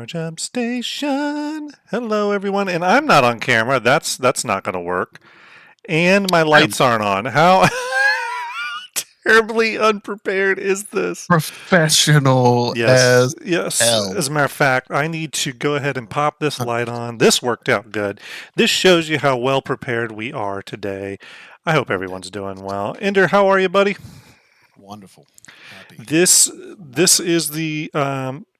Star Jump Station. Hello, everyone. And I'm not on camera. That's not going to work. And my lights aren't on. How terribly unprepared is this? Professional Yes. hell. As a matter of fact, I need to go ahead and pop this light on. This worked out good. This shows you how well prepared we are today. I hope everyone's doing well. Ender, how are you, buddy? Wonderful. Happy. This is the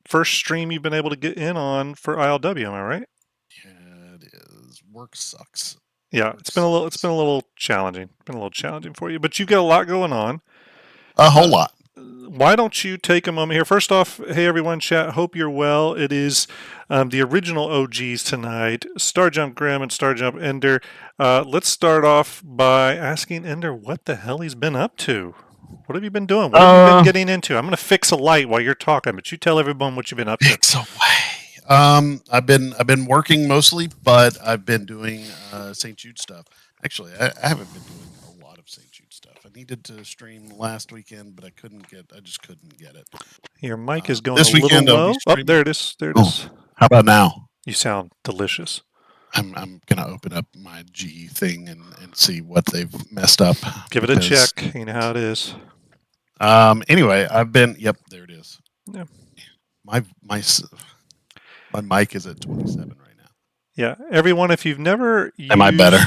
first stream you've been able to get in on for ILW, am I right? Yeah, it is. Work sucks. Yeah, it's been a little challenging. Been a little challenging for you, but you've got a lot going on. A whole lot. Why don't you take a moment here? First off, hey everyone, chat. Hope you're well. It is the original OGs tonight, Star Jump Grim and Star Jump Ender. Let's start off by asking Ender what the hell he's been up to. What have you been doing? What have you been getting into? I'm going to fix a light while you're talking, but you tell everyone what you've been up to. Fix away. I've been working mostly, but I've been doing St. Jude stuff. Actually, I haven't been doing a lot of St. Jude stuff. I needed to stream last weekend, but I just couldn't get it. Your mic is going this a little weekend, low. Oh, there it is. There it is. How about now? You sound delicious. I'm gonna open up my G thing and see what they've messed up. Give it a check. You know how it is. Anyway, I've been. Yep, there it is. Yeah. My mic is at 27 right now. Yeah, everyone. If you've never used, am I better?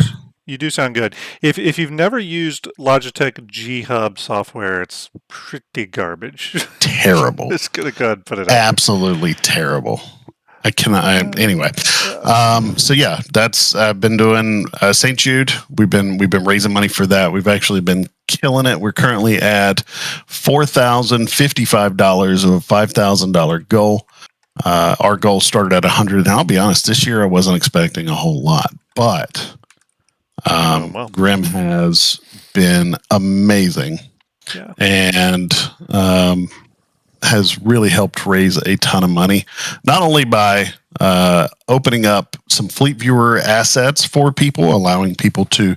You do sound good. If you've never used Logitech G Hub software, it's pretty garbage. Terrible. Just gonna go ahead and put it out. Absolutely terrible. I cannot. Anyway, so yeah, I've been doing St. Jude. We've been raising money for that. We've actually been killing it. We're currently at $4,055 of a $5,000 goal. Our goal started at 100, and I'll be honest, this year I wasn't expecting a whole lot, but Grim has been amazing, and has really helped raise a ton of money, not only by opening up some Fleet Viewer assets for people, allowing people to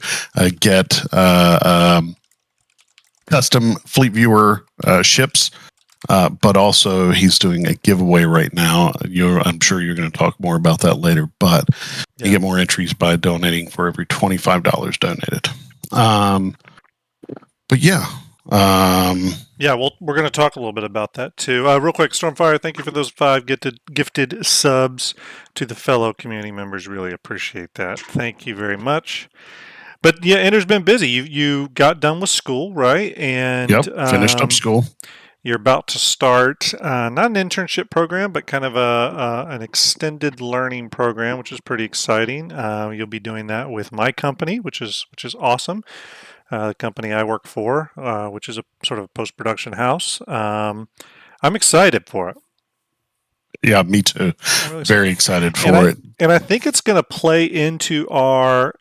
get custom Fleet Viewer ships, but also he's doing a giveaway right now. I'm sure you're going to talk more about that later, but you get more entries by donating for every $25 donated. But yeah. We're going to talk a little bit about that too. Real quick, Stormfire, thank you for those 5 gifted subs to the fellow community members. Really appreciate that. Thank you very much. But yeah, Ender's been busy. You got done with school, right? And finished up school. You're about to start not an internship program, but kind of an extended learning program, which is pretty exciting. You'll be doing that with my company, which is awesome. The company I work for, which is a sort of post-production house. I'm excited for it. Yeah, me too. Really very excited for it. And I think it's going to play into our...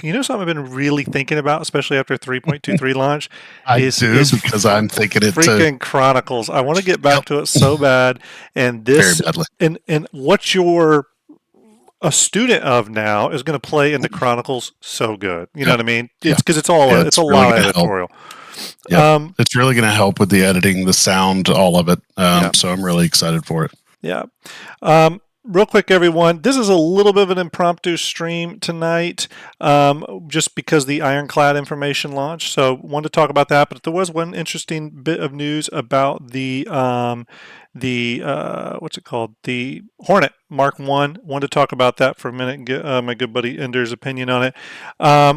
you know something I've been really thinking about, especially after 3.23 launch? Because I'm thinking it freaking Chronicles. I want to get back to it so bad. And this... Very badly. And what you're a student of now is going to play into Chronicles so good. You know what I mean? It's because it's all it's a really lot of editorial. Yep. It's really going to help with the editing, the sound, all of it. So I'm really excited for it. Yeah. Real quick, everyone, this is a little bit of an impromptu stream tonight, just because the Ironclad information launched. So wanted to talk about that, but there was one interesting bit of news about the what's it called? The Hornet Mark 1. Wanted to talk about that for a minute and get my good buddy Ender's opinion on it.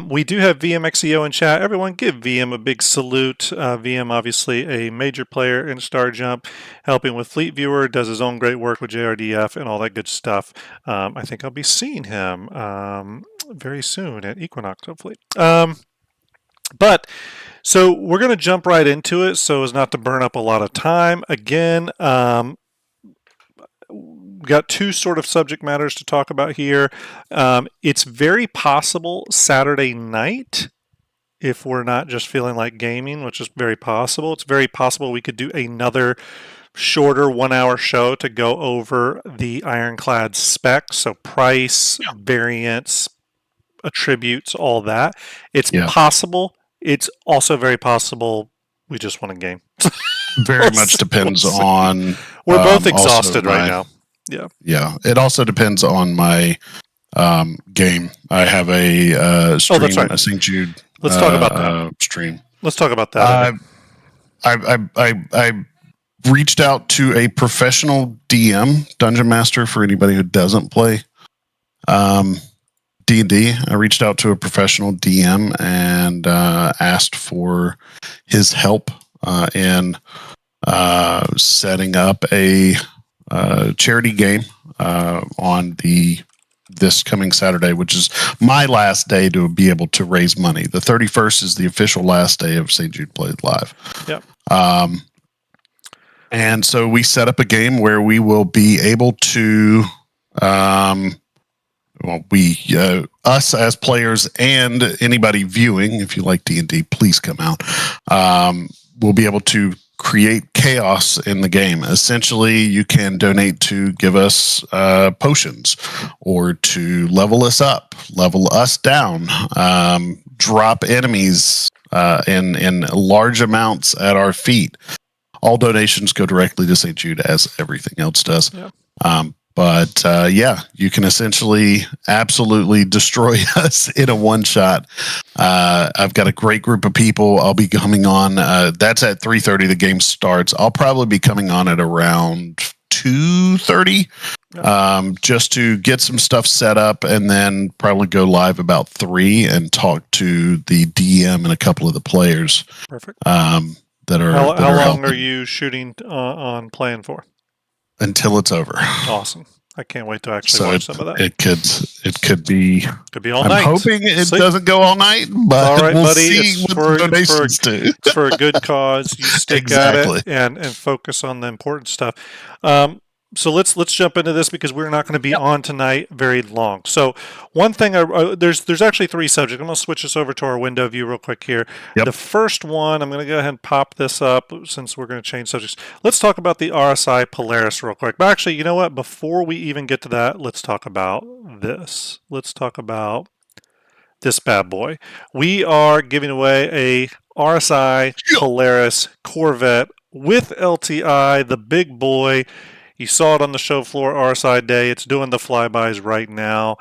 We do have VMXEO in chat. Everyone give VM a big salute. VM, obviously a major player in Star Jump, helping with Fleet Viewer, does his own great work with JRDF and all that good stuff. I think I'll be seeing him very soon at Equinox, hopefully. But so we're going to jump right into it so as not to burn up a lot of time. Again, we got 2 sort of subject matters to talk about here. It's very possible Saturday night, if we're not just feeling like gaming, which is very possible. It's very possible we could do another shorter 1-hour show to go over the Ironclad specs, so price, variants, attributes, all that. It's possible. It's also very possible we just want a game. Very much depends on... We're both exhausted right now. Yeah. It also depends on my game. I have a stream, that's right. a St. Jude. Let's talk about that stream. Let's talk about that. I reached out to a professional DM, Dungeon Master, for anybody who doesn't play D&D. I reached out to a professional DM and asked for his help in setting up a charity game on this coming Saturday, which is my last day to be able to raise money. The 31st is the official last day of St. Jude Played Live. Yep. And so we set up a game where we will be able to, us as players and anybody viewing, if you like D&D, please come out. We'll be able to create chaos in the game. Essentially, you can donate to give us potions or to level us up, level us down, drop enemies in large amounts at our feet. All donations go directly to St. Jude, as everything else does. Yeah. But you can essentially absolutely destroy us in a one shot. I've got a great group of people. I'll be coming on. That's at 3:30. The game starts. I'll probably be coming on at around 2:30, just to get some stuff set up, and then probably go live about 3 and talk to the DM and a couple of the players. Perfect. That are. How long helping. are you shooting on playing for? Until it's over. Awesome. I can't wait to actually watch some of that. It could be all night. I'm hoping it doesn't go all night, but all right, we'll buddy. see what the donations do. It's for a good cause. You stick at it and focus on the important stuff. So let's jump into this because we're not going to be on tonight very long. So one thing, there's actually 3 subjects. I'm going to switch this over to our window view real quick here. Yep. The first one, I'm going to go ahead and pop this up since we're going to change subjects. Let's talk about the RSI Polaris real quick. But actually, you know what? Before we even get to that, let's talk about this. Let's talk about this bad boy. We are giving away a RSI Polaris Corvette with LTI, the big boy. You saw it on the show floor, RSI Day. It's doing the flybys right now.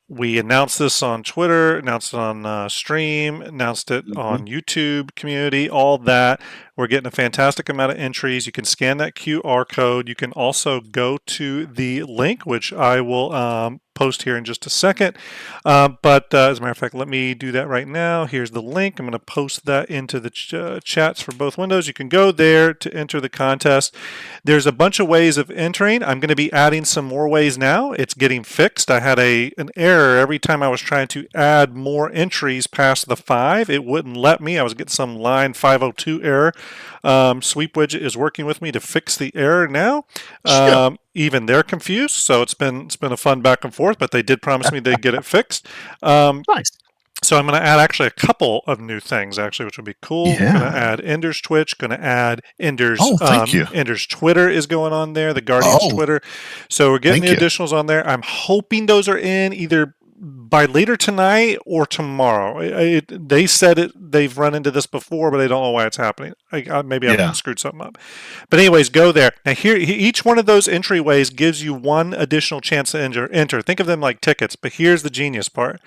We announced this on Twitter, announced it on stream, announced it on YouTube community, all that. We're getting a fantastic amount of entries. You can scan that QR code. You can also go to the link, which I will post here in just a second. But as a matter of fact, let me do that right now. Here's the link. I'm going to post that into the chats for both windows. You can go there to enter the contest. There's a bunch of ways of entering. I'm going to be adding some more ways now. It's getting fixed. I had an error every time I was trying to add more entries past the 5. It wouldn't let me. I was getting some line 502 error. Sweep Widget is working with me to fix the error now. Even they're confused, so it's been a fun back and forth, but they did promise me they'd get it fixed. Nice. So I'm going to add actually a couple of new things, actually, which would be cool. Yeah. Going to add Ender's Twitch. Going to add Ender's. Thank you. Ender's Twitter is going on there. The Guardian's Twitter. So we're getting the additionals on there. I'm hoping those are in either by later tonight or tomorrow. They said they've run into this before, but they don't know why it's happening. Maybe I've screwed something up. But anyways, go there. Now here, each one of those entryways gives you one additional chance to enter. Think of them like tickets, but here's the genius part.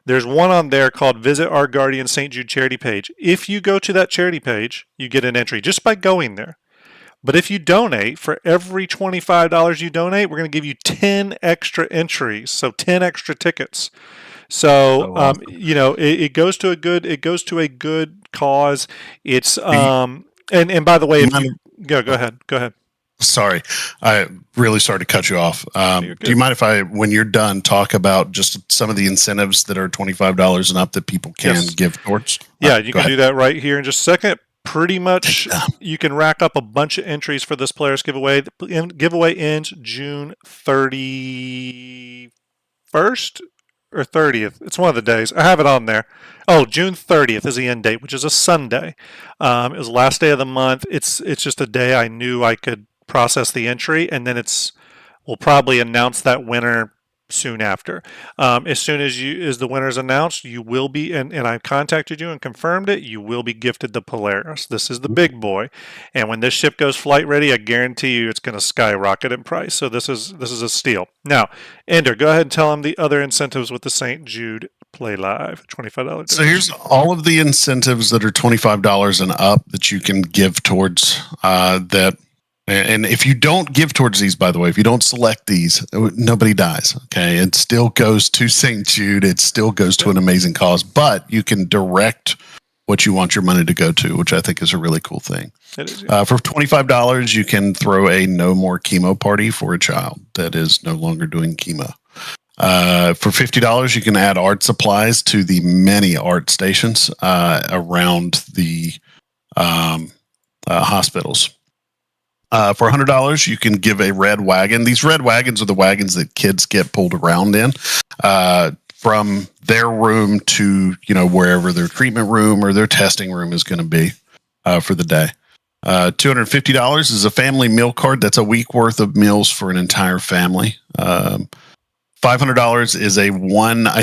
There's one on there called Visit Our Guardian St. Jude charity page. If you go to that charity page, you get an entry just by going there. But if you donate, for every $25 you donate, we're going to give you 10 extra entries, so 10 extra tickets. So awesome. It goes to a good cause. It's and by the way, go ahead. Sorry, I really sorry to cut you off. Do you mind if when you're done, talk about just some of the incentives that are $25 and up that people can give towards? Yeah, you can do that right here in just a second. Pretty much, you can rack up a bunch of entries for this Polaris giveaway. The giveaway ends June 31st or 30th. It's one of the days. I have it on there. Oh, June 30th is the end date, which is a Sunday. It was the last day of the month. It's just a day I knew I could process the entry, and then we'll probably announce that winner soon after. As soon as the winner's announced, you will be, and I contacted you and confirmed it, you will be gifted the Polaris. This is the big boy, and when this ship goes flight ready, I guarantee you it's going to skyrocket in price. So this is a steal. Now, Ender, go ahead and tell them the other incentives with the St. Jude Play Live $25. So here's all of the incentives that are $25 and up that you can give towards that. And if you don't give towards these, by the way, if you don't select these, nobody dies. Okay. It still goes to St. Jude. It still goes to an amazing cause, but you can direct what you want your money to go to, which I think is a really cool thing. It is, yeah. For $25, you can throw a no more chemo party for a child that is no longer doing chemo. For $50, you can add art supplies to the many art stations around the hospitals. For $100, you can give a red wagon. These red wagons are the wagons that kids get pulled around in from their room to, wherever their treatment room or their testing room is going to be for the day. $250 is a family meal card. That's a week worth of meals for an entire family. $500 is I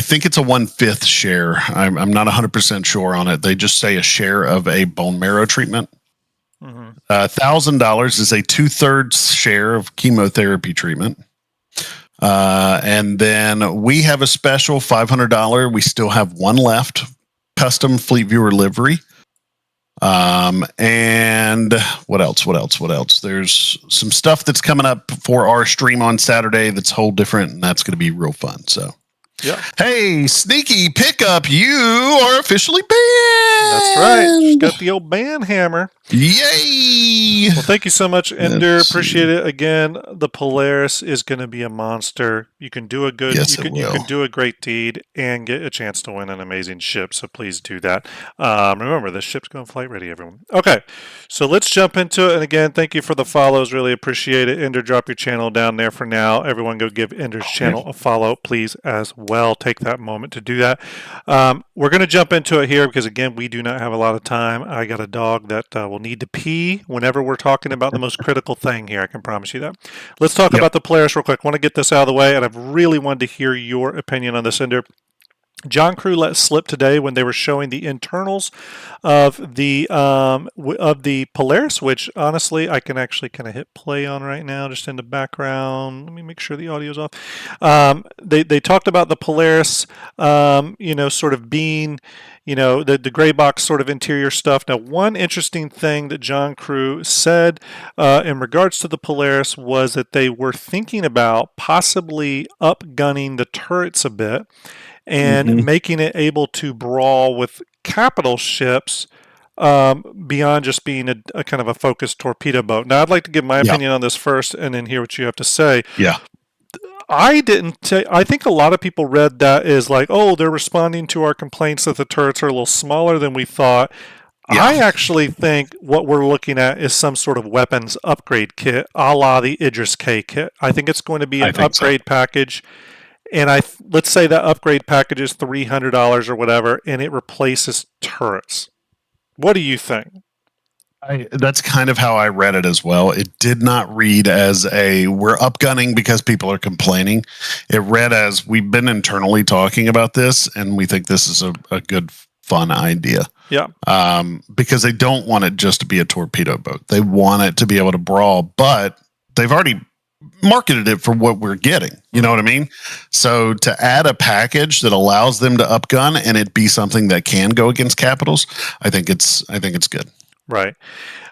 think it's a 1/5 share. I'm not 100% sure on it. They just say a share of a bone marrow treatment. $1,000 is a 2/3 share of chemotherapy treatment. And then we have a special $500. We still have one left, custom Fleet Viewer livery. And what else? There's some stuff that's coming up for our stream on Saturday that's whole different, and that's going to be real fun. So, yeah. Hey, Sneaky Pickup, you are officially banned. That's right. Got the old ban hammer. Yay! Well, thank you so much, Ender. Appreciate it. Again, the Polaris is going to be a monster. You can do a good, you can do a great deed and get a chance to win an amazing ship. So please do that. Remember, this ship's going flight ready, everyone. Okay, so let's jump into it. And again, thank you for the follows. Really appreciate it. Ender, drop your channel down there for now. Everyone, go give Ender's channel a follow, please, as well. Take that moment to do that. We're going to jump into it here because, again, we do not have a lot of time. I got a dog that will need to pee whenever we're talking about the most critical thing here. I can promise you that. Let's talk about the Polaris real quick. I want to get this out of the way, and I've really wanted to hear your opinion on this, Ender. John Crew let slip today when they were showing the internals of the Polaris, which honestly I can actually kind of hit play on right now, just in the background. Let me make sure the audio's off. They talked about the Polaris, sort of being, the gray box sort of interior stuff. Now, one interesting thing that John Crew said in regards to the Polaris was that they were thinking about possibly upgunning the turrets a bit and making it able to brawl with capital ships beyond just being a kind of a focused torpedo boat. Now, I'd like to give my opinion on this first and then hear what you have to say. Yeah. I think a lot of people read that as like, oh, they're responding to our complaints that the turrets are a little smaller than we thought. Yeah. I actually think what we're looking at is some sort of weapons upgrade kit, a la the Idris K kit. I think it's going to be an upgrade package. And let's say that upgrade package is $300 or whatever, and it replaces turrets. What do you think? That's kind of how I read it as well. It did not read as we're upgunning because people are complaining. It read as we've been internally talking about this, and we think this is a good, fun idea. Yeah. Because they don't want it just to be a torpedo boat. They want it to be able to brawl, but they've already marketed it for what we're getting. You know what I mean? So to add a package that allows them to upgun and it be something that can go against capitals, I think it's good. Right.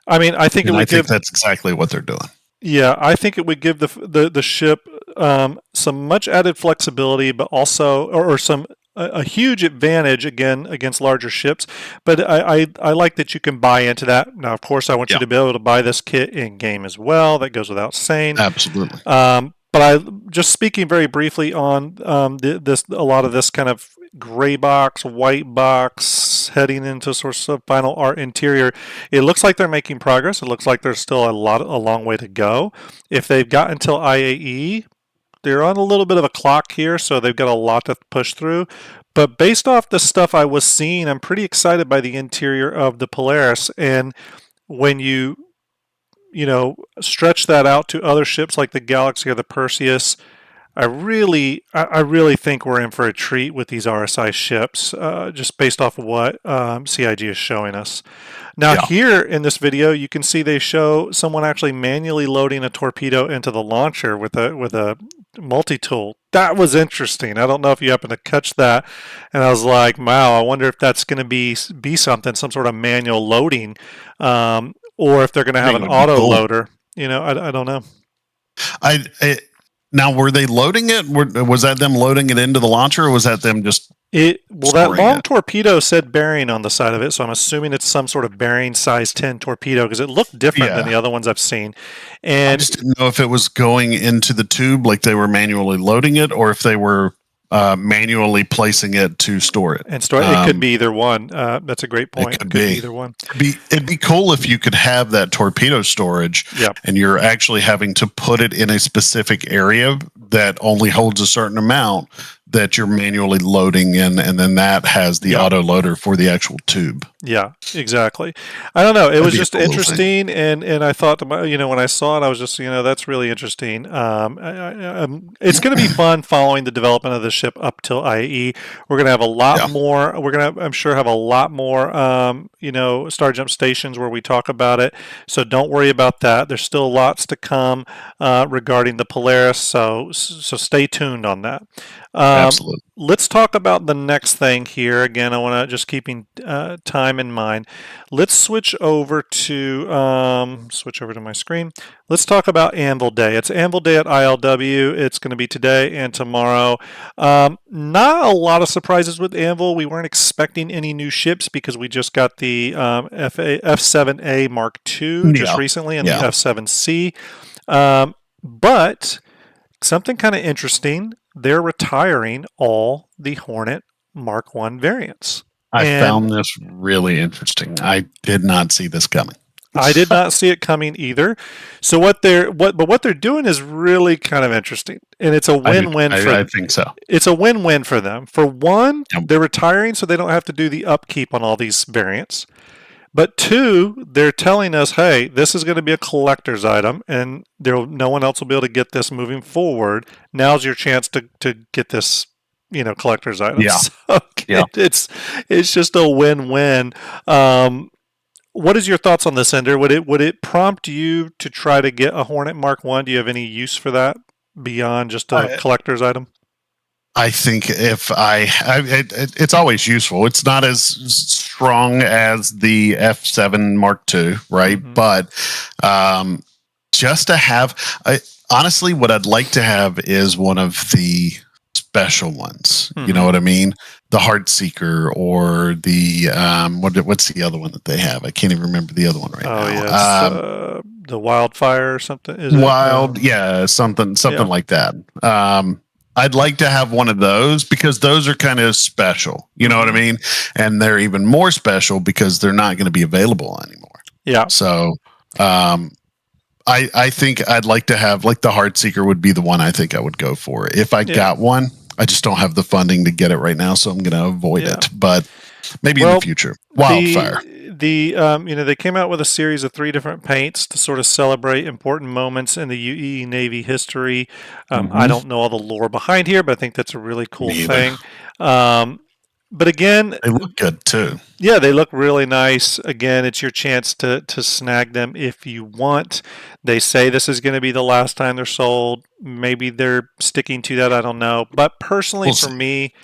I mean, I think that's exactly what they're doing. Yeah, I think it would give the ship some much added flexibility, but also or some a huge advantage again against larger ships. But I like that you can buy into that. Now, of course, I want you to be able to buy this kit in game as well. That goes without saying. Absolutely. But I just speaking very briefly on a lot of this kind of gray box, white box, heading into sort of final art interior. It looks like they're making progress. It looks like there's still a long way to go. If they've got until IAE, they're on a little bit of a clock here, so they've got a lot to push through. But based off the stuff I was seeing, I'm pretty excited by the interior of the Polaris. And when you stretch that out to other ships like the Galaxy or the Perseus, I really think we're in for a treat with these RSI ships, just based off of what CIG is showing us. Now, Yeah. here in this video, you can see they show someone actually manually loading a torpedo into the launcher with a multi-tool. That was interesting. I don't know if you happen to catch that. And I was like, wow, I wonder if that's going to be something, some sort of manual loading, or if they're going to I have think an it would be auto cool. loader. I don't know. Now, were they loading it? Was that them loading it into the launcher, or was that them just That storing long it? torpedo said bearing on the side of it, so I'm assuming it's some sort of bearing size 10 torpedo because it looked different than the Yeah. other ones I've seen. I And just didn't know if it was going into the tube like they were manually loading it, or if they were manually placing it to store it. it could be either one. That's a great point. It could be be. either one. It'd be cool if you could have that torpedo storage, Yeah. and you're actually having to put it in a specific area that only holds a certain amount that you're manually loading in, and then that has the auto loader for the actual tube. Yeah, exactly. I don't know. It was just cool interesting, and I thought, when I saw it, I was just, that's really interesting. It's going to be fun following the development of the ship up till IE. We're going to have a lot more. We're going to, I'm sure, have a lot more, Star Jump stations where we talk about it. So don't worry about that. There's still lots to come regarding the Polaris. So stay tuned on that. Absolutely. Let's talk about the next thing here. Again, I want to just keeping time in mind. Let's switch over to my screen. Let's talk about Anvil Day. It's Anvil Day at ILW. It's going to be today and tomorrow. Not a lot of surprises with Anvil. We weren't expecting any new ships because we just got the F7A Mark II just recently and the F7C. But something kind of interesting. They're retiring all the Hornet Mark I variants. I found this really interesting. I did not see this coming. I did not see it coming either. So what they're doing is really kind of interesting, and it's a win-win. I think so. It's a win-win for them. For one, they're retiring, so they don't have to do the upkeep on all these variants. But two, they're telling us, hey, this is going to be a collector's item, and no one else will be able to get this moving forward. Now's your chance to get this, collector's item. Yeah. So it's just a win-win. What is your thoughts on this, Ender? Would it prompt you to try to get a Hornet Mark I? Do you have any use for that beyond just a collector's item? I think it's always useful. It's not as strong as the F7 Mark II, right? Mm-hmm. But just to have, honestly, what I'd like to have is one of the special ones. Mm-hmm. You know what I mean? The Heartseeker or the what's the other one that they have? I can't even remember the other one right now. Yeah, the Wildfire or something. Something like that. I'd like to have one of those because those are kind of special. You know what I mean? And they're even more special because they're not going to be available anymore. Yeah. So I think I'd like to have, like, the Heartseeker would be the one I think I would go for. If I got one, I just don't have the funding to get it right now, so I'm going to avoid it. But maybe in the future. Wildfire. They came out with a series of 3 different paints to sort of celebrate important moments in the UE Navy history. I don't know all the lore behind here, but I think that's a really cool thing. But again, they look good too. Yeah, they look really nice. Again, it's your chance to snag them if you want. They say this is going to be the last time they're sold. Maybe they're sticking to that. I don't know. But personally, for me,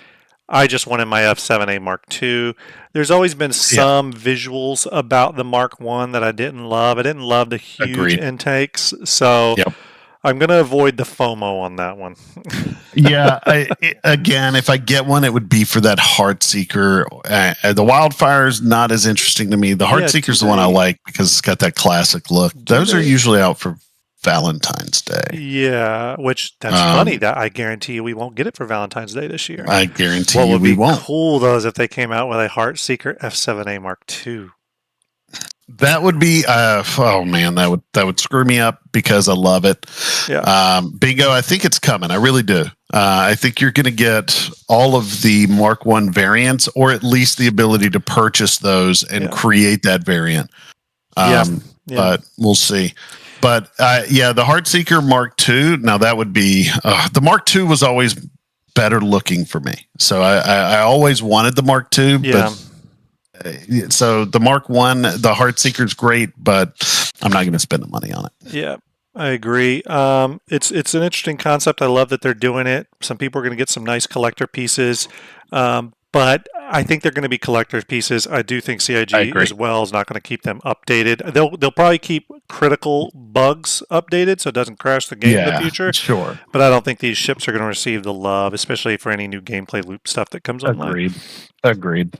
I just wanted my F7A Mark II. There's always been some visuals about the Mark I that I didn't love. I didn't love the huge intakes. So I'm going to avoid the FOMO on that one. Again, if I get one, it would be for that Heartseeker. The Wildfire's not as interesting to me. The Heartseeker's the one I like because it's got that classic look. Those are usually out for Valentine's Day. Yeah, which that's funny. That I guarantee you we won't get it for Valentine's Day this year. I guarantee you we won't. Cool though is if they came out with a Heartseeker F7A Mark II. That would be oh man, that would screw me up because I love it. Yeah. Bingo, I think it's coming. I really do. I think you're going to get all of the Mark I variants, or at least the ability to purchase those and create that variant. But we'll see. But yeah, the Heartseeker Mark II. Now that would be the Mark II was always better looking for me. So I always wanted the Mark II, Yeah. but so the Mark One, the Heartseeker's great, but I'm not going to spend the money on it. Yeah, I agree. It's an interesting concept. I love that they're doing it. Some people are going to get some nice collector pieces, but I think they're going to be collector pieces. I do think CIG as well is not going to keep them updated. They'll probably keep critical bugs updated so it doesn't crash the game in the future. Sure. But I don't think these ships are going to receive the love, especially for any new gameplay loop stuff that comes online. Agreed.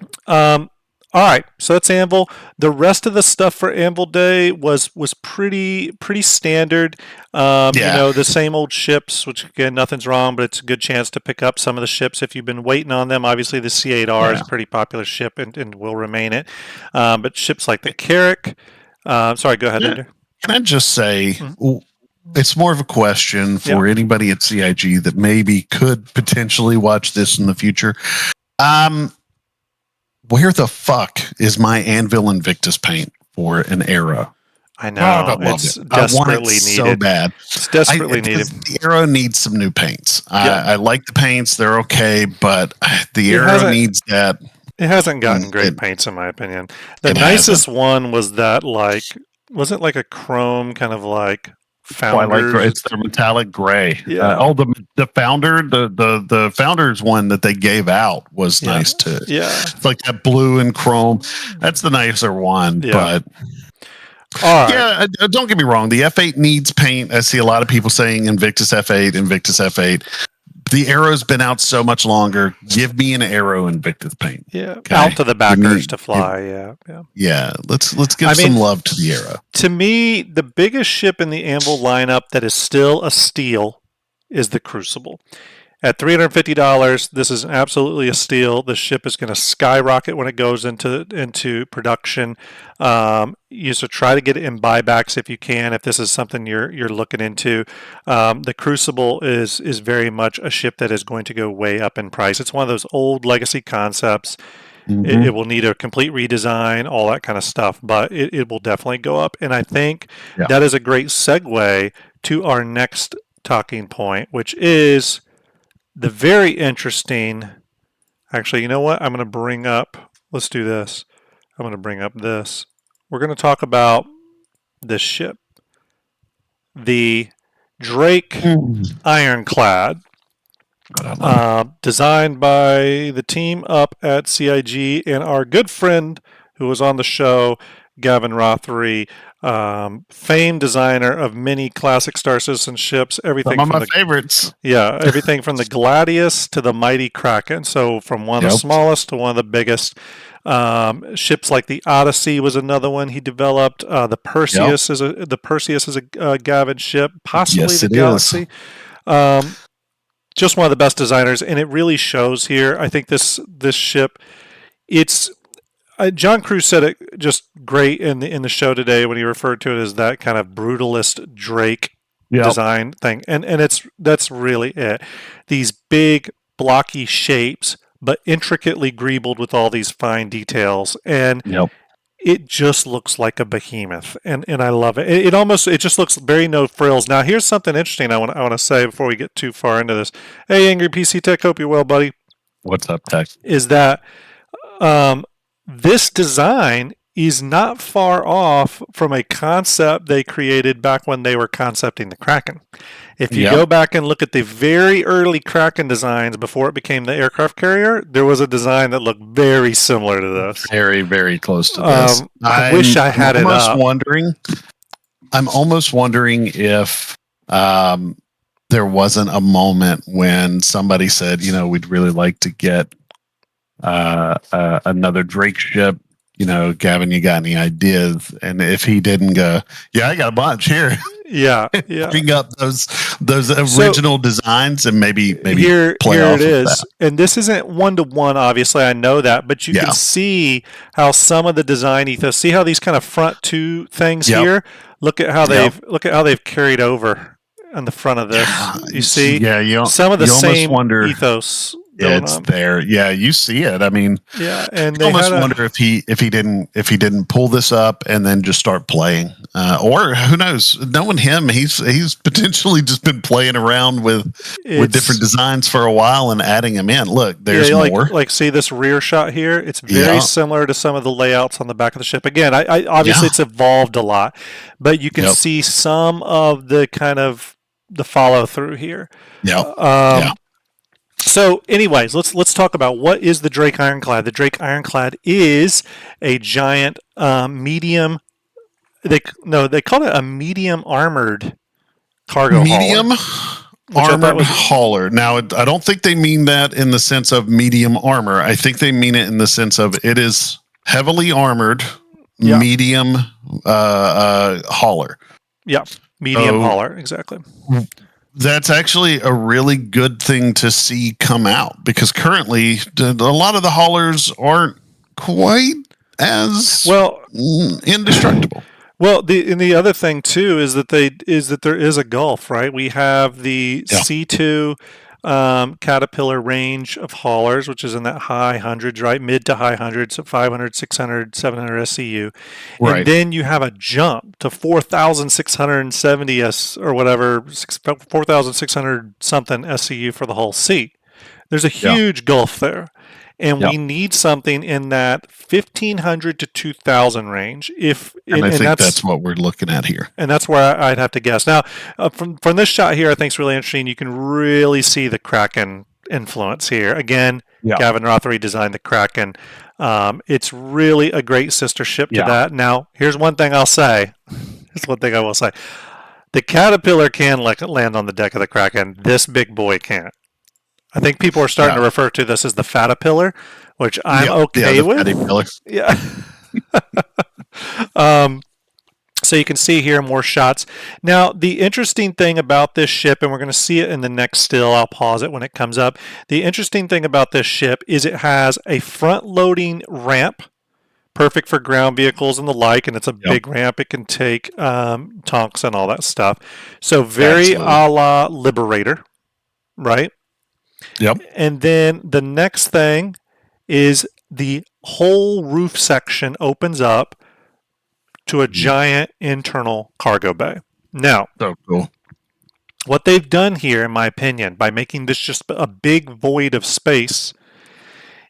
All right, so that's Anvil. The rest of the stuff for Anvil Day was pretty standard. You know, the same old ships, which again, nothing's wrong, but it's a good chance to pick up some of the ships if you've been waiting on them. Obviously, the C8R is a pretty popular ship and will remain it. But ships like the Carrack. Sorry, go ahead, Ender. Can I just say, it's more of a question for anybody at CIG that maybe could potentially watch this in the future. Where the fuck is my Anvil Invictus paint for an Arrow? I know. It's desperately needed. So bad. It's desperately needed. The Arrow needs some new paints. I like the paints. They're okay, but the Arrow needs that. It hasn't gotten great paints, in my opinion. The nicest one was that, was it like a chrome kind of like Founders? Gray. It's the metallic gray. Yeah. The Founder, the Founders one that they gave out was nice too. Yeah. It's like that blue and chrome. That's the nicer one. Yeah. But don't get me wrong. The F8 needs paint. I see a lot of people saying Invictus F8. The Arrow's been out so much longer. Give me an Arrow Invictus paint. Yeah, okay? Out to the backers to fly. Yeah. Let's give some love to the Arrow. To me, the biggest ship in the Anvil lineup that is still a steal is the Crucible. At $350, this is absolutely a steal. The ship is going to skyrocket when it goes into production. You should try to get it in buybacks if you can, if this is something you're looking into. The Crucible is very much a ship that is going to go way up in price. It's one of those old legacy concepts. It will need a complete redesign, all that kind of stuff, but it will definitely go up. And I think that is a great segue to our next talking point, which is the very interesting, actually, you know what? I'm going to bring up, let's do this. I'm going to bring up this. We're going to talk about this ship. The Drake Ironclad, designed by the team up at CIG and our good friend who was on the show, Gavin Rothery, famed designer of many classic Star Citizen ships. Everything some of my favorites. Yeah, everything from the Gladius to the mighty Kraken. So from one of the smallest to one of the biggest. Ships like the Odyssey was another one he developed. The Perseus is a Gavin ship, possibly the Galaxy. Just one of the best designers, and it really shows here. I think this ship, it's. John Cruz said it just great in the show today when he referred to it as that kind of brutalist Drake design thing, and that's really it. These big blocky shapes, but intricately greebled with all these fine details, and it just looks like a behemoth, and I love it. It just looks very no frills. Now here's something interesting I want to say before we get too far into this. Hey, Angry PC Tech, hope you're well, buddy. What's up, Tech? Is that this design is not far off from a concept they created back when they were concepting the Kraken. If you go back and look at the very early Kraken designs before it became the aircraft carrier, there was a design that looked very similar to this. Very, very close to this. I wish I had it up. I'm almost wondering if there wasn't a moment when somebody said, we'd really like to get another Drake ship. Gavin, you got any ideas? And if he didn't go, I got a bunch here. Bring up those original designs and maybe here play off it is. That. And this isn't 1-to-1, obviously. I know that, but you can see how some of the design ethos. See how these kind of front two things here. Look at how they've carried over on the front of this. You see, some of the same ethos going it's on. there. Yeah, you see it. I mean, yeah, and I almost wonder if he didn't pull this up and then just start playing, or who knows? Knowing him, he's potentially just been playing around with different designs for a while and adding them in. Look, there's more. Like see this rear shot here. It's very similar to some of the layouts on the back of the ship. Again, I obviously it's evolved a lot, but you can see some of the kind of the follow through here. So, anyways, let's talk about what is the Drake Ironclad. The Drake Ironclad is a giant medium. They call it a medium armored cargo armored hauler. Now, I don't think they mean that in the sense of medium armor. I think they mean it in the sense of it is heavily armored medium hauler. Yeah, medium hauler, exactly. That's actually a really good thing to see come out, because currently a lot of the haulers aren't quite as indestructible. Well, the other thing too is that there is a gulf, right? We have the C2 Caterpillar range of haulers, which is in that high hundreds, right? Mid to high hundreds, so 500, 600, 700 SCU. Right. And then you have a jump to 4,670 or whatever, 4,600 something SCU for the whole seat. There's a huge gulf there. And we need something in that 1,500 to 2,000 range. I think that's what we're looking at here. And that's where I'd have to guess. Now, from this shot here, I think it's really interesting. You can really see the Kraken influence here. Again, Gavin Rothery designed the Kraken. It's really a great sister ship to that. Now, here's one thing I'll say. Here's one thing I will say. The Caterpillar can land on the deck of the Kraken. This big boy can't. I think people are starting to refer to this as the Fatapillar, which I'm okay with. Yeah. So you can see here more shots. Now, the interesting thing about this ship, and we're going to see it in the next still, I'll pause it when it comes up. The interesting thing about this ship is it has a front-loading ramp, perfect for ground vehicles and the like, and it's a big ramp. It can take tonks and all that stuff. So very a la Liberator, right? Yep. And then the next thing is the whole roof section opens up to a giant internal cargo bay. Now, so cool. What they've done here, in my opinion, by making this just a big void of space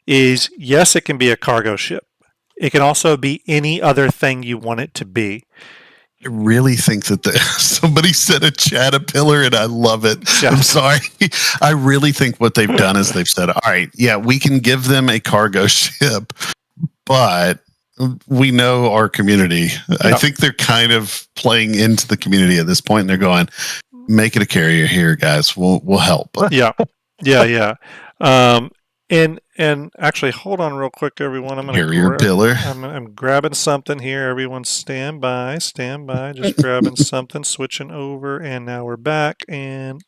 is, yes, it can be a cargo ship. It can also be any other thing you want it to be. I really think that somebody said a Caterpillar, and I love it. I'm sorry. I really think what they've done is they've said, all right, we can give them a cargo ship, but we know our community. I think they're kind of playing into the community at this point, and they're going, make it a carrier here, guys. We'll help. Yeah. And actually, hold on real quick, everyone. I'm grabbing something here. Everyone stand by. Just grabbing something, switching over, and now we're back. And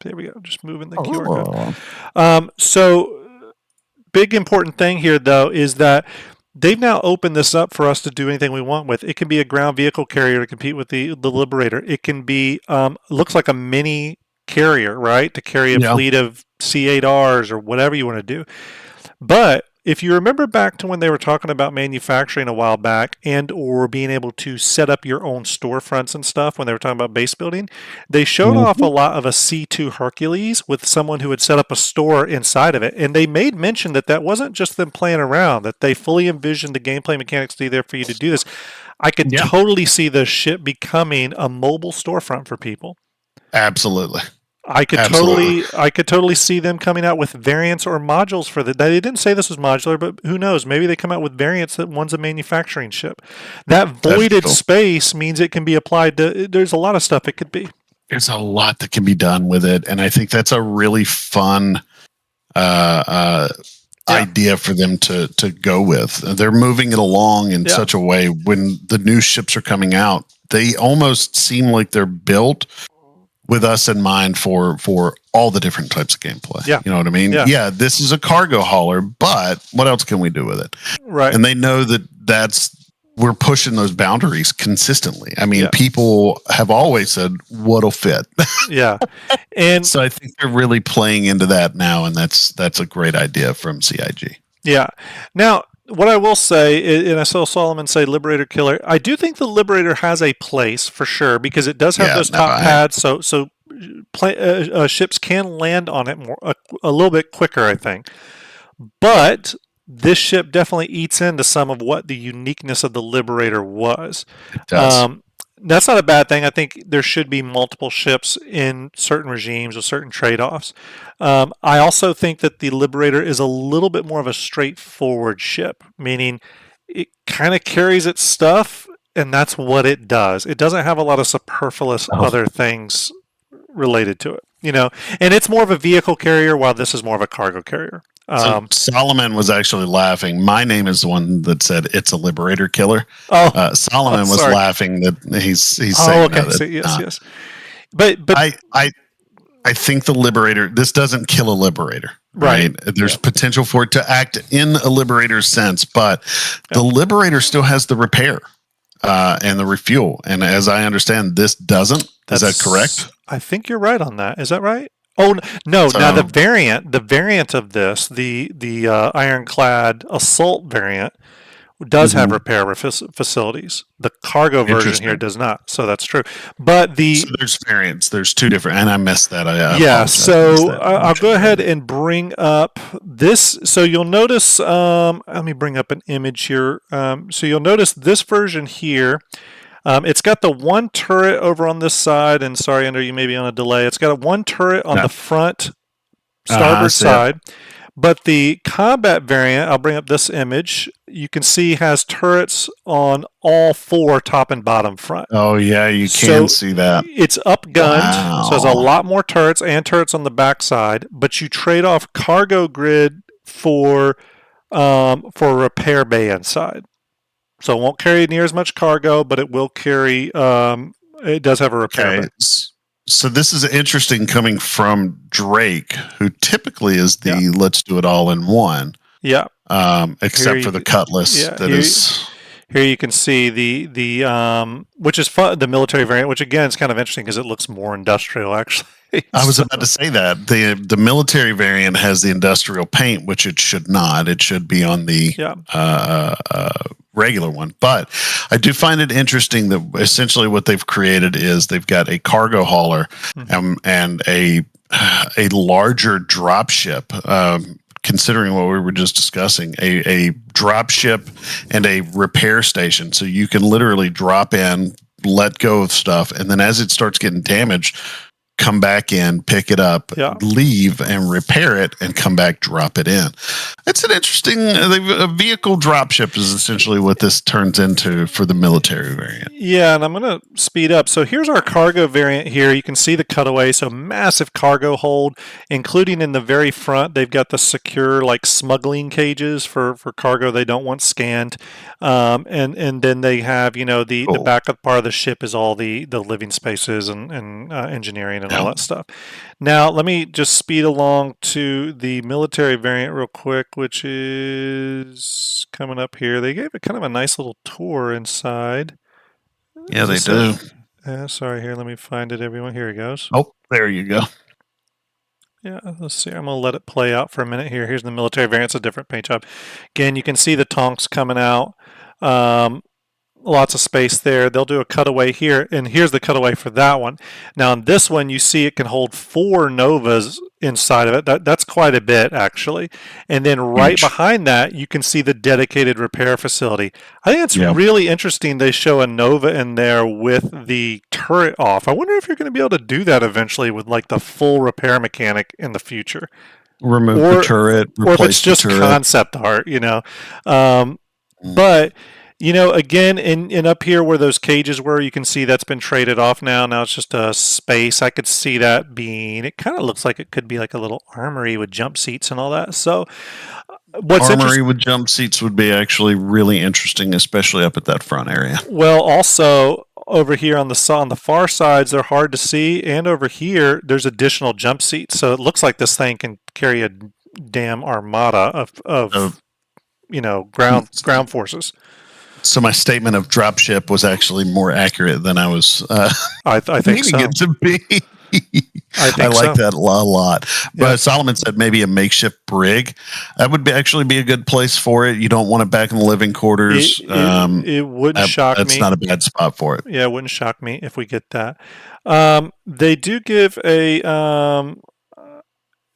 there we go. Just moving the QR code. So, big important thing here, though, is that they've now opened this up for us to do anything we want with. It can be a ground vehicle carrier to compete with the Liberator. It can be, looks like a mini carrier, right? To carry a fleet of C8Rs or whatever you want to do. But if you remember back to when they were talking about manufacturing a while back and or being able to set up your own storefronts and stuff when they were talking about base building, they showed off a lot of a C2 Hercules with someone who had set up a store inside of it. And they made mention that wasn't just them playing around, that they fully envisioned the gameplay mechanics to be there for you to do this. I could totally see this ship becoming a mobile storefront for people. Absolutely. I could totally see them coming out with variants or modules for that. They didn't say this was modular, but who knows? Maybe they come out with variants that one's a manufacturing ship. That voided space means it can be applied to. There's a lot of stuff it could be. There's a lot that can be done with it, and I think that's a really fun idea for them to go with. They're moving it along in such a way. When the new ships are coming out, they almost seem like they're built with us in mind for all the different types of gameplay. Yeah. You know what I mean? Yeah, this is a cargo hauler, but what else can we do with it? Right. And they know that's we're pushing those boundaries consistently. I mean, people have always said what'll fit. Yeah. And so I think they're really playing into that now, and that's a great idea from CIG. Yeah. Now, what I will say, and I saw Solomon say Liberator Killer, I do think the Liberator has a place for sure because it does have those top pads, so ships can land on it a little bit quicker, I think. But this ship definitely eats into some of what the uniqueness of the Liberator was. It does. That's not a bad thing. I think there should be multiple ships in certain regimes with certain trade-offs. I also think that the Liberator is a little bit more of a straightforward ship, meaning it kind of carries its stuff, and that's what it does. It doesn't have a lot of superfluous other things related to it, and it's more of a vehicle carrier while this is more of a cargo carrier. So Solomon was actually laughing. My name is the one that said it's a Liberator Killer. Solomon was laughing that he's saying okay. that. So, yes. But I think the Liberator, this doesn't kill a Liberator, right? There's potential for it to act in a Liberator sense, but the Liberator still has the repair and the refuel. And as I understand, this doesn't. Is that correct? I think you're right on that. Is that right? Oh no! Now the variant of this, the Ironclad Assault variant, does have repair facilities. The cargo version here does not, so that's true. But so there's variants. There's two different, and I missed that. So I'll go ahead and bring up this. So you'll notice. Let me bring up an image here. So you'll notice this version here. It's got the one turret over on this side, and sorry, Andrew, you may be on a delay. It's got one turret on the front starboard side, but the combat variant, I'll bring up this image, you can see has turrets on all four top and bottom front. Oh, yeah, you can see that. It's upgunned, so there's a lot more turrets and turrets on the back side, but you trade off cargo grid for repair bay inside. So it won't carry near as much cargo, but it will carry, it does have a repair. Okay. So this is interesting coming from Drake, who typically is the let's do it all in one. Yeah. Except for the Cutlass. Here you can see the which is fun, the military variant, which again is kind of interesting because it looks more industrial actually. I was about to say that the military variant has the industrial paint, which it should not. It should be on the regular one. But I do find it interesting that essentially what they've created is they've got a cargo hauler and a larger drop ship. Considering what we were just discussing, a drop ship and a repair station. So you can literally drop in, let go of stuff, and then as it starts getting damaged, come back in, pick it up, leave and repair it, and come back, drop it in. It's an interesting, a vehicle dropship is essentially what this turns into for the military variant. Yeah, and I'm going to speed up. So here's our cargo variant here. You can see the cutaway, so massive cargo hold, including in the very front, they've got the secure like smuggling cages for cargo they don't want scanned. And then they have, the backup part of the ship is all the living spaces and engineering and all that stuff. Now, let me just speed along to the military variant real quick, which is coming up here. They gave it kind of a nice little tour inside. Yeah, they do. Sorry, here, let me find it, everyone. Here it goes. Oh, there you go. Yeah, let's see. I'm going to let it play out for a minute here. Here's the military variant. It's a different paint job. Again, you can see the tonks coming out. Lots of space there. They'll do a cutaway here, and here's the cutaway for that one. Now, in this one, you see it can hold 4 Novas inside of it. That's quite a bit, actually. And then right behind that, you can see the dedicated repair facility. I think it's really interesting they show a Nova in there with the turret off. I wonder if you're going to be able to do that eventually with like the full repair mechanic in the future. Remove the turret, or if it's just concept art, But again, in up here where those cages were, you can see that's been traded off now. Now it's just a space. I could see that being, it kind of looks like it could be like a little armory with jump seats and all that. So armory with jump seats would be actually really interesting, especially up at that front area. Well, also over here on the far sides, they're hard to see. And over here, there's additional jump seats. So it looks like this thing can carry a damn armada of ground forces. So my statement of dropship was actually more accurate than I was I think needing it to be. I like that a lot. But Solomon said maybe a makeshift brig. That would actually be a good place for it. You don't want it back in the living quarters. It wouldn't shock me. That's not a bad spot for it. Yeah, it wouldn't shock me if we get that. They do give a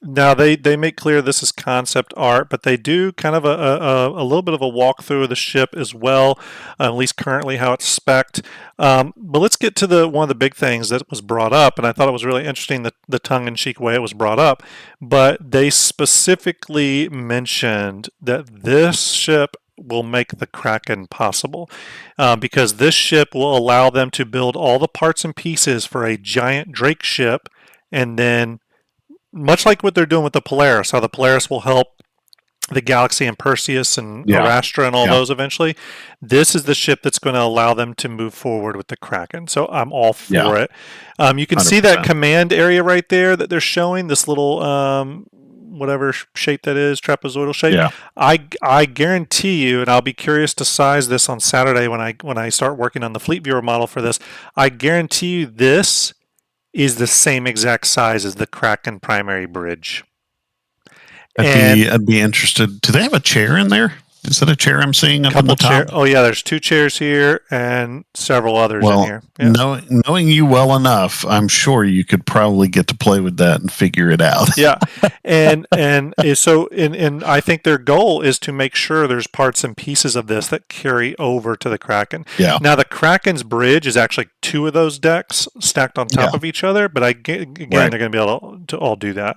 now they make clear this is concept art, but they do kind of a little bit of a walkthrough of the ship as well, at least currently how it's spec'd. But let's get to one of the big things that was brought up, and I thought it was really interesting the tongue-in-cheek way it was brought up. But they specifically mentioned that this ship will make the Kraken possible, because this ship will allow them to build all the parts and pieces for a giant Drake ship, and then much like what they're doing with the Polaris, how the Polaris will help the Galaxy and Perseus and Arastra and all those eventually. This is the ship that's going to allow them to move forward with the Kraken. So I'm all for it. You can 100%. See that command area right there that they're showing, this little whatever shape that is, trapezoidal shape. Yeah. I guarantee you, and I'll be curious to size this on Saturday when I start working on the Fleet Viewer model for this, I guarantee you this is the same exact size as the Kraken primary bridge. I'd be interested. Do they have a chair in there? Is that a chair I'm seeing up on the top? Oh, yeah, there's 2 chairs here and several others in here. Yeah. Knowing you well enough, I'm sure you could probably get to play with that and figure it out. Yeah. And I think their goal is to make sure there's parts and pieces of this that carry over to the Kraken. Yeah. Now, the Kraken's bridge is actually 2 of those decks stacked on top of each other, but they're going to be able to all do that.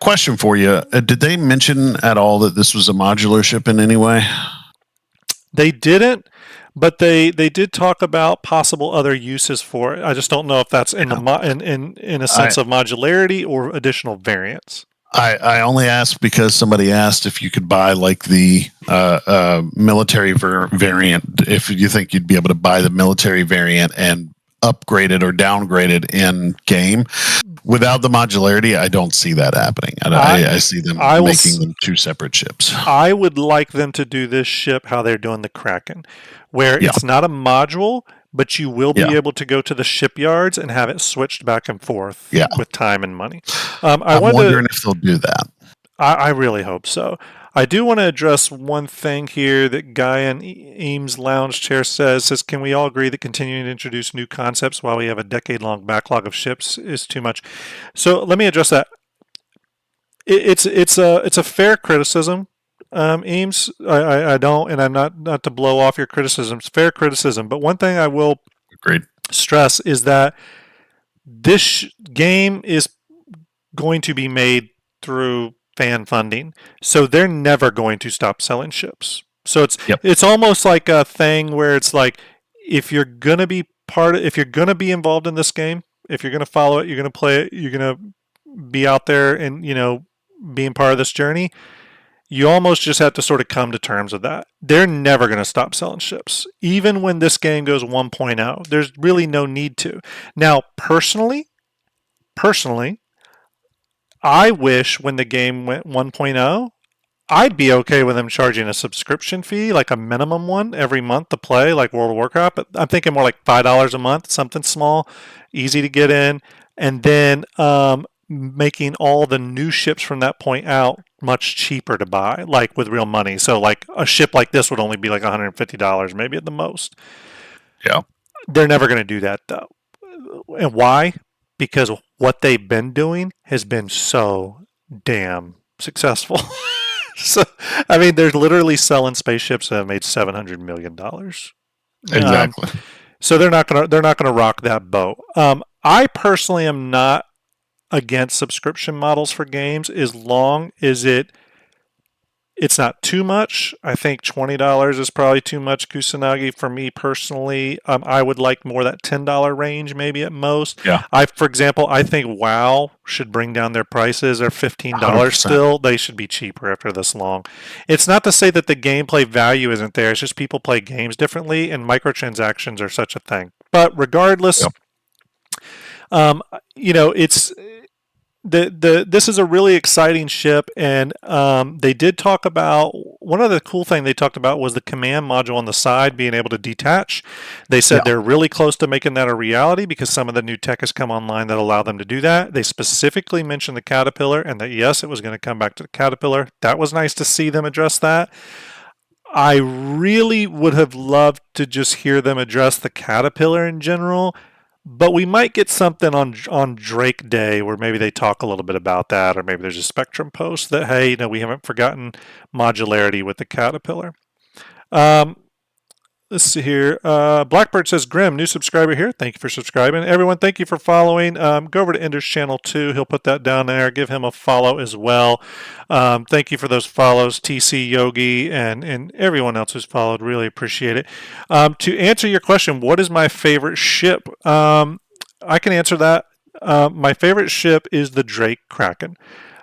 Question for you. Did they mention at all that this was a modular ship in any way? They didn't, but they did talk about possible other uses for it. I just don't know if that's in a sense of modularity or additional variants. I only asked because somebody asked if you could buy like the military variant, if you think you'd be able to buy the military variant and upgrade it or downgrade it in game. Without the modularity, I don't see that happening. I see them making them 2 separate ships. I would like them to do this ship how they're doing the Kraken, where it's not a module, but you will be able to go to the shipyards and have it switched back and forth with time and money. I'm wondering if they'll do that. I really hope so. I do want to address one thing here that Guy in Eames Lounge Chair says, can we all agree that continuing to introduce new concepts while we have a decade-long backlog of ships is too much? So let me address that. It's a fair criticism, Eames. I don't, and I'm not to blow off your criticism. It's fair criticism, but one thing I will stress is that this game is going to be made through fan funding, so they're never going to stop selling ships. So it's almost like a thing where it's like, if you're gonna be involved in this game, if you're gonna follow it, you're gonna play it, you're gonna be out there and being part of this journey, you almost just have to sort of come to terms with that. They're never going to stop selling ships, even when this game goes 1.0. There's really no need to. Now, personally, I wish when the game went 1.0, I'd be okay with them charging a subscription fee, like a minimum one every month to play, like World of Warcraft. But I'm thinking more like $5 a month, something small, easy to get in, and then making all the new ships from that point out much cheaper to buy, like with real money. So like a ship like this would only be like $150 maybe at the most. Yeah. They're never going to do that though. And why? Because what they've been doing has been so damn successful. So, I mean, they're literally selling spaceships that have made $700 million. Exactly. So they're not gonna rock that boat. I personally am not against subscription models for games as long as it's not too much. I think $20 is probably too much, Kusanagi, for me personally. I would like more that $10 range, maybe at most. Yeah. For example, I think WoW should bring down their prices. They're $15 100%. Still. They should be cheaper after this long. It's not to say that the gameplay value isn't there. It's just people play games differently, and microtransactions are such a thing. But regardless, this is a really exciting ship, and they did talk about one of the cool thing they talked about was the command module on the side being able to detach. They said Yeah. they're really close to making that a reality because some of the new tech has come online that allow them to do that. They specifically mentioned the Caterpillar and that yes, it was going to come back to the Caterpillar. That was nice to see them address that. I really would have loved to just hear them address the Caterpillar in general, but we might get something on Drake Day where maybe they talk a little bit about that, or maybe there's a Spectrum post that hey, we haven't forgotten modularity with the Caterpillar. Um, Let's see here. Blackbird says, Grim, new subscriber here. Thank you for subscribing. Everyone, thank you for following. Go over to Ender's channel too. He'll put that down there. Give him a follow as well. Thank you for those follows, TC Yogi, and everyone else who's followed. Really appreciate it. To answer your question, what is my favorite ship? I can answer that. My favorite ship is the Drake Kraken.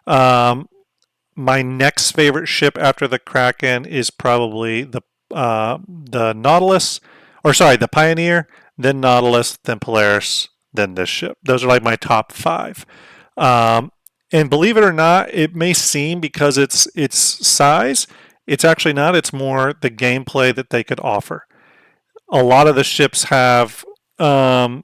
My next favorite ship after the Kraken is probably the Nautilus, or sorry, the Pioneer, then Nautilus, then Polaris, then this ship. Those are like my top five. And believe it or not, it may seem because it's size, it's actually not. It's more the gameplay that they could offer. A lot of the ships have either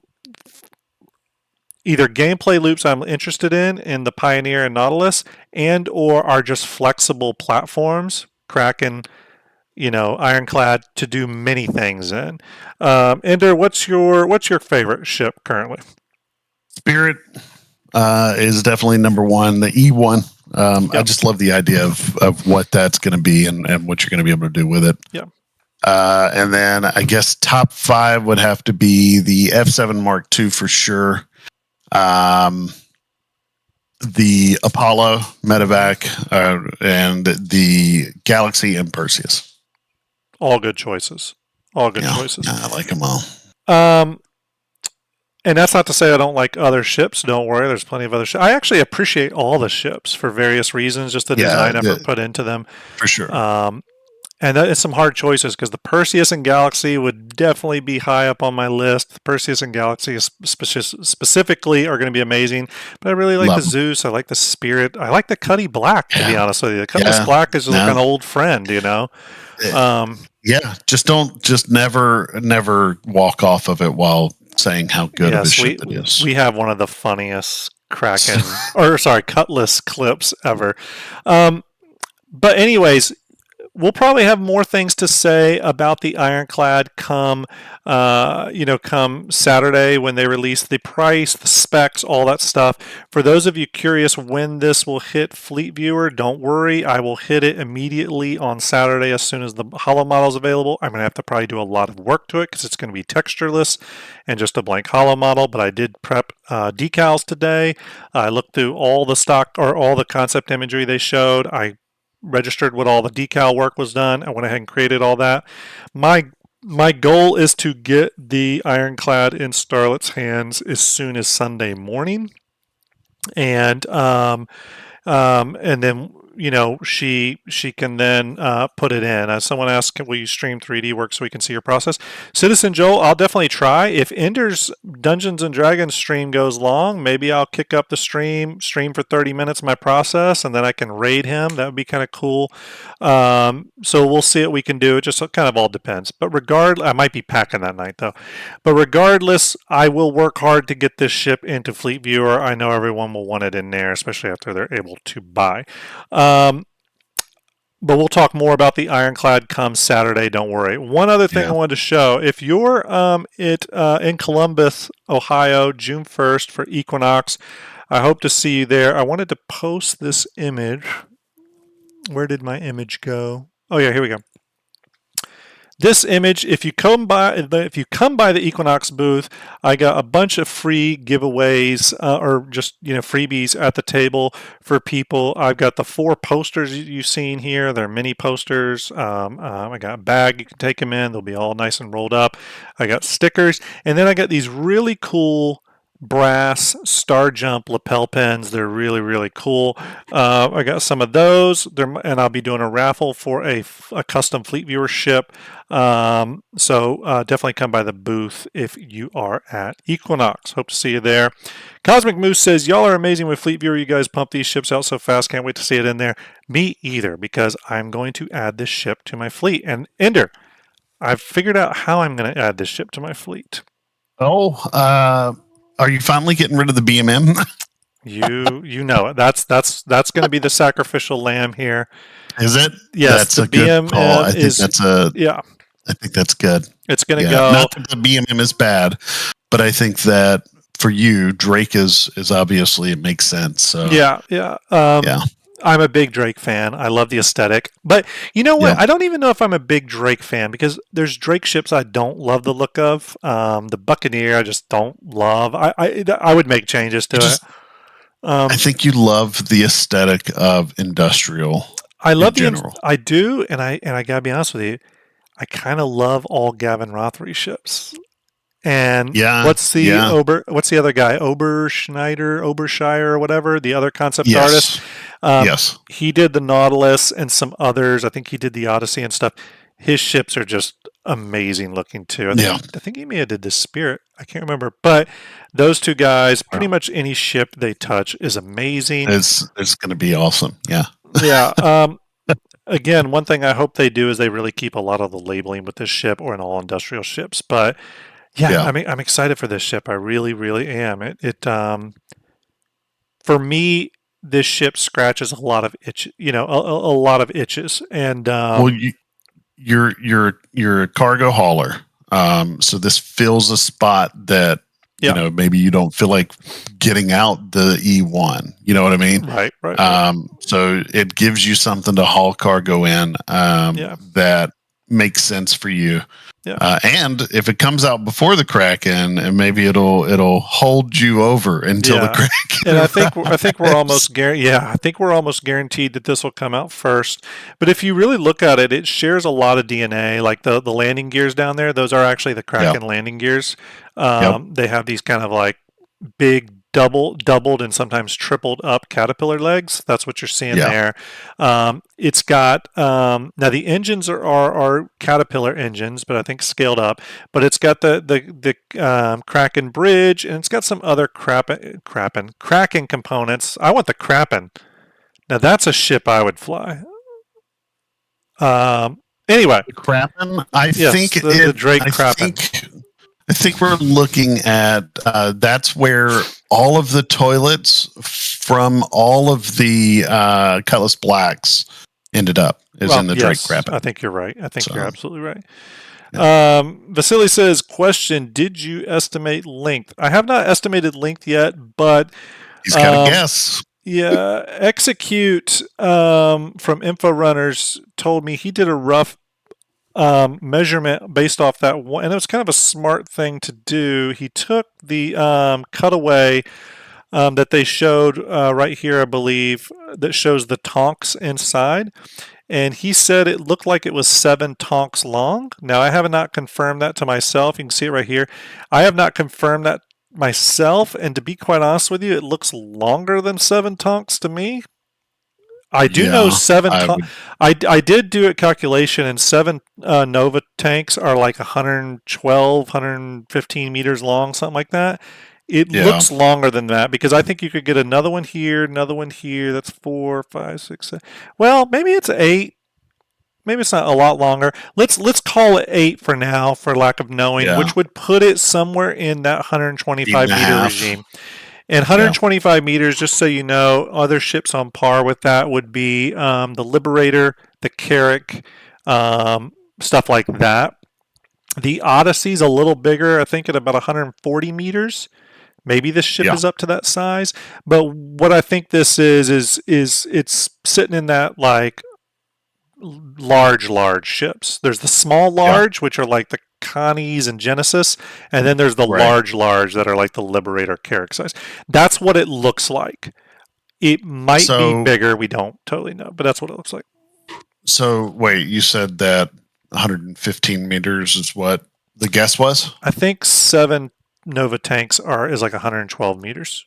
gameplay loops I'm interested in the Pioneer and Nautilus, and or are just flexible platforms, Kraken, Ironclad, to do many things in. Ender, what's your favorite ship currently? Spirit is definitely number one. The E1. Yep. I just love the idea of what that's going to be and what you're going to be able to do with it. Yeah. And then I guess top five would have to be the F7 Mark II for sure. The Apollo, Medevac, and the Galaxy and Perseus. All good choices. All good choices. I like them all. And that's not to say I don't like other ships. Don't worry, there's plenty of other ships. I actually appreciate all the ships for various reasons, just the design effort put into them. For sure. And that is some hard choices because the Perseus and Galaxy would definitely be high up on my list. The Perseus and Galaxy specifically are going to be amazing. But I really like the Zeus. I like the Spirit. I like the Cuddy Black, to be honest with you. The Cuddy Black is like an old friend, Just never walk off of it while saying how good of a ship it is. We have one of the funniest Kraken, Cutlass clips ever. But anyways, we'll probably have more things to say about the Ironclad come Saturday when they release the price, the specs, all that stuff. For those of you curious when this will hit Fleet Viewer, don't worry. I will hit it immediately on Saturday as soon as the holo model is available. I'm going to have to probably do a lot of work to it because it's going to be textureless and just a blank holo model, but I did prep decals today. I looked through all the stock or all the concept imagery they showed. I registered what all the decal work was done. I went ahead and created all that. My goal is to get the Ironclad in Starlet's hands as soon as Sunday morning, and then she can then put it in. Someone asked, will you stream 3D work so we can see your process? Citizen Joel, I'll definitely try. If Ender's Dungeons and Dragons stream goes long, maybe I'll kick up the stream for 30 minutes my process, and then I can raid him. That would be kind of cool. So we'll see what we can do. It just kind of all depends. But I might be packing that night though. But regardless, I will work hard to get this ship into Fleet Viewer. I know everyone will want it in there, especially after they're able to buy. But we'll talk more about the Ironclad come Saturday. Don't worry. One other thing I wanted to show: if you're in Columbus, Ohio, June 1st for Equinox, I hope to see you there. I wanted to post this image. Where did my image go? Oh yeah, here we go. This image, if you come by the Equinox booth, I got a bunch of free giveaways or just freebies at the table for people. I've got the 4 posters you've seen here. They're mini posters. I got a bag you can take them in. They'll be all nice and rolled up. I got stickers, and then I got these really cool brass Star Jump lapel pins. They're really, really cool. I got some of those, and I'll be doing a raffle for a custom Fleet Viewer ship. So definitely come by the booth if you are at Equinox. Hope to see you there. Cosmic Moose says, y'all are amazing with Fleet Viewer. You guys pump these ships out so fast. Can't wait to see it in there. Me either, because I'm going to add this ship to my fleet. And Ender, I've figured out how I'm going to add this ship to my fleet. Oh, are you finally getting rid of the BMM? You know it. That's going to be the sacrificial lamb here. Is it? Yes, that's a good call. I think that's good. It's going to go. Not that the BMM is bad, but I think that for you, Drake is obviously, it makes sense. So yeah. I'm a big Drake fan. I love the aesthetic. But you know what? Yeah. I don't even know if I'm a big Drake fan, because there's Drake ships I don't love the look of. The Buccaneer I just don't love. I would make changes to it. I think you love the aesthetic of industrial. I love I do, and I gotta be honest with you, I kind of love all Gavin Rothery ships. And what's the other guy? Obershire, or whatever, the other concept artist. Yes. He did the Nautilus and some others. I think he did the Odyssey and stuff. His ships are just amazing looking too. I think he may have did the Spirit. I can't remember. But those two guys, pretty much any ship they touch is amazing. It's going to be awesome. Yeah. Yeah. Again, one thing I hope they do is they really keep a lot of the labeling with this ship, or in all industrial ships. But I'm excited for this ship. I really, really am. For me, this ship scratches a lot of itch. A lot of itches. And you're a cargo hauler. So this fills a spot that maybe you don't feel like getting out the E1. You know what I mean? Right. So it gives you something to haul cargo in that makes sense for you. Yeah. And if it comes out before the Kraken, and maybe it'll hold you over until the Kraken. And I think we're almost guaranteed that this will come out first. But if you really look at it, it shares a lot of DNA. Like the landing gears down there, those are actually the Kraken landing gears. They have these kind of like big doubled and sometimes tripled up caterpillar legs. That's what you're seeing there. It's got now the engines are caterpillar engines, but I think scaled up. But it's got the Kraken bridge, and it's got some other Kraken components. I want the Kraken. Now that's a ship I would fly. Anyway, the Kraken. I think the Drake Kraken. I think we're looking at that's where all of the toilets from all of the Cutlass Blacks ended up, in the Drake Kraken. I think you're right. I think you're absolutely right. Yeah. Vasily says, question, did you estimate length? I have not estimated length yet, but he's got a guess. Yeah, Execute from Info Runners told me he did a rough measurement based off that one, and it was kind of a smart thing to do. He took the cutaway that they showed right here, I believe, that shows the tonks inside, and he said it looked like it was 7 tonks long. Now, I have not confirmed that to myself. You can see it right here. I have not confirmed that myself, and to be quite honest with you, it looks longer than 7 tonks to me. I do know 7. I did do a calculation, and 7 Nova tanks are like 112, 115 meters long, something like that. It looks longer than that, because I think you could get another one here, another one here. That's 4, 5, 6, 7. Well, maybe it's 8. Maybe it's not a lot longer. Let's call it 8 for now, for lack of knowing, which would put it somewhere in that 125 meter regime. And 125 meters, just so you know, other ships on par with that would be the Liberator, the Carrack, stuff like that. The Odyssey's a little bigger, I think at about 140 meters. Maybe this ship is up to that size. But what I think this is it's sitting in that like large ships. There's the small large, which are like the Connies and Genesis, and then there's the large that are like the Liberator Carrack size. That's what it looks like. It might be bigger. We don't totally know, but that's what it looks like. So wait, you said that 115 meters is what the guess was? I think 7 Nova tanks is like 112 meters.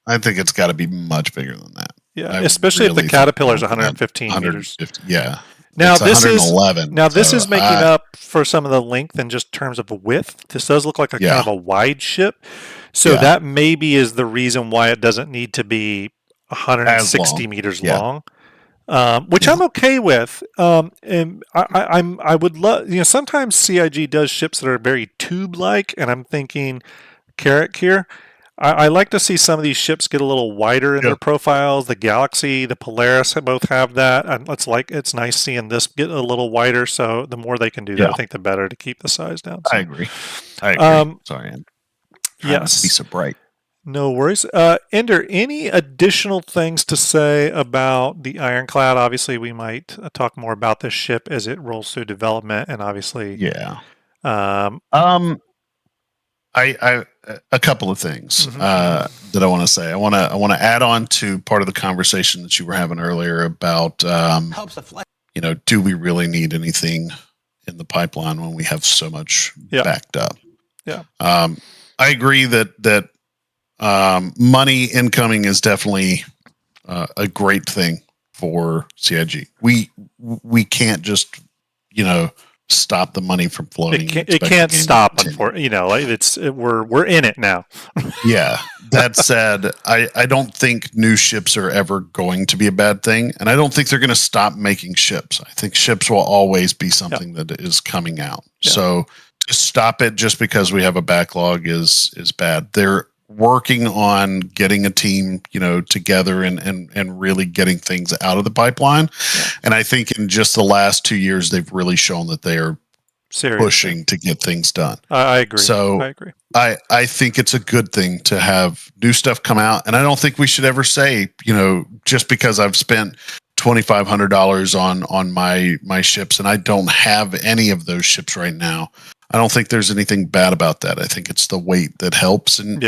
I think it's got to be much bigger than that. Yeah, especially if the Caterpillar is 115 meters. Yeah. Now it's this 111. This is making up for some of the length in just terms of width. This does look like a kind of a wide ship, so that maybe is the reason why it doesn't need to be 160 meters long. Which I'm okay with. And I would love, sometimes CIG does ships that are very tube-like, and I'm thinking Carrack here. I like to see some of these ships get a little wider in their profiles. The Galaxy, the Polaris both have that. And it's nice seeing this get a little wider. So the more they can do that, I think the better to keep the size down. So. I agree. Sorry, I'm trying not to be so bright. No worries. Ender, any additional things to say about the Ironclad? Obviously, we might talk more about this ship as it rolls through development, and obviously, a couple of things that I want to say. I want to add on to part of the conversation that you were having earlier about do we really need anything in the pipeline when we have so much backed up? Yeah. I agree that money incoming is definitely a great thing for CIG. We can't just stop the money from flowing. It can't stop. Unfortunately, we're in it now. Yeah. That said, I don't think new ships are ever going to be a bad thing, and I don't think they're going to stop making ships. I think ships will always be something that is coming out. Yeah. So to stop it just because we have a backlog is bad. They're working on getting a team, together and really getting things out of the pipeline. Yeah. And I think in just the last 2 years, they've really shown that they are pushing to get things done. I agree. So I agree. I think it's a good thing to have new stuff come out. And I don't think we should ever say, just because I've spent $2,500 on my ships and I don't have any of those ships right now, I don't think there's anything bad about that. I think it's the weight that helps, and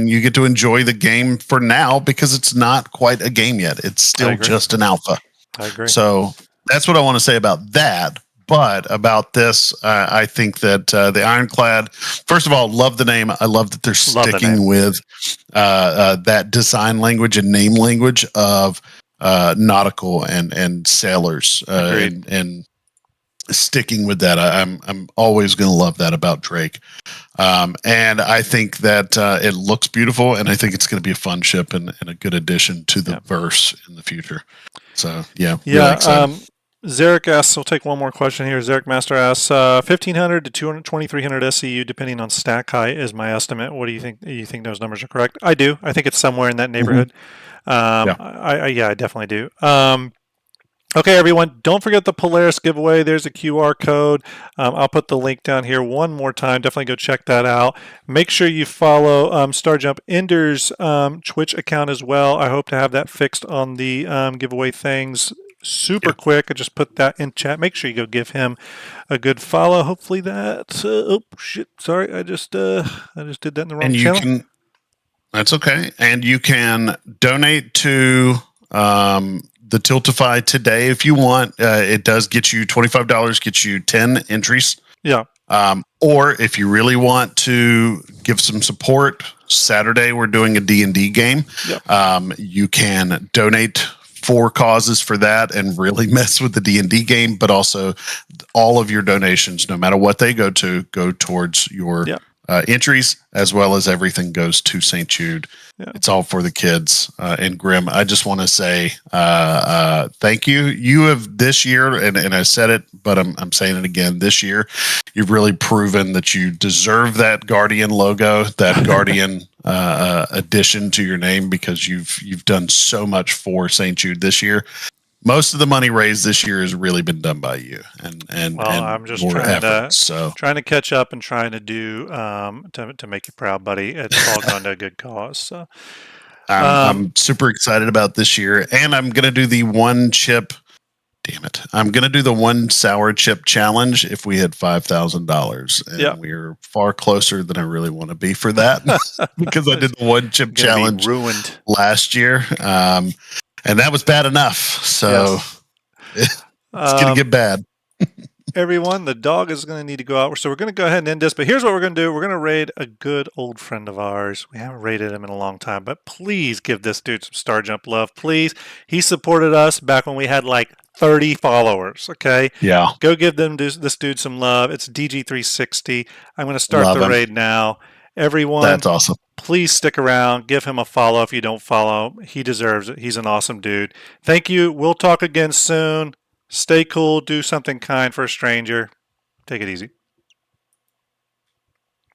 you get to enjoy the game for now because it's not quite a game yet. It's still just an alpha. I agree. So that's what I want to say about that. But about this, I think that the Ironclad, first of all, love the name. I love that they're sticking with that design language and name language of nautical and sailors and sticking with that. I'm always going to love that about Drake. And I think that it looks beautiful, and I think it's going to be a fun ship and a good addition to the verse in the future. So, really excited. Zarek asks, we'll take one more question here. Zarek Master asks, 1,500 to 2,300 SCU, depending on stack height, is my estimate. What do you think? You think those numbers are correct? I do. I think it's somewhere in that neighborhood. I definitely do. Okay, everyone, don't forget the Polaris giveaway. There's a QR code. I'll put the link down here one more time. Definitely go check that out. Make sure you follow Starjump Ender's Twitch account as well. I hope to have that fixed on the giveaway things super quick. I just put that in chat. Make sure you go give him a good follow. Hopefully that... sorry. I just did that in the wrong channel. That's okay. And you can donate to... the Tiltify today if you want. It does get you $25, gets you 10 entries. Yeah. Or if you really want to give some support, Saturday we're doing a D&D game. Yep. You can donate for causes for that and really mess with the D&D game, but also all of your donations, no matter what they go to, go towards your entries, as well as everything goes to St. Jude. Yeah. It's all for the kids. And Grim, I just want to say thank you. You have this year, and I said it, but I'm saying it again, this year, you've really proven that you deserve that Guardian logo, that Guardian addition to your name, because you've done so much for St. Jude this year. Most of the money raised this year has really been done by you, and I'm just trying to catch up and trying to do to make you proud, buddy. It's all going to a good cause. So I'm super excited about this year, and I'm going to do the one chip. Damn it! I'm going to do the one sour chip challenge if we had $5,000, and we're far closer than I really want to be for that because I did the one chip challenge ruined last year. And that was bad enough. So it's going to get bad. everyone. The dog is going to need to go out, so we're going to go ahead and end this. But here's what we're going to do. We're going to raid a good old friend of ours. We haven't raided him in a long time, but please give this dude some Star Jump love. Please. He supported us back when we had like 30 followers, okay? Yeah. Go give this dude some love. It's DG360. I'm going to start the raid now. Everyone, that's awesome. Please stick around. Give him a follow if you don't follow. He deserves it. He's an awesome dude. Thank you. We'll talk again soon. Stay cool. Do something kind for a stranger. Take it easy.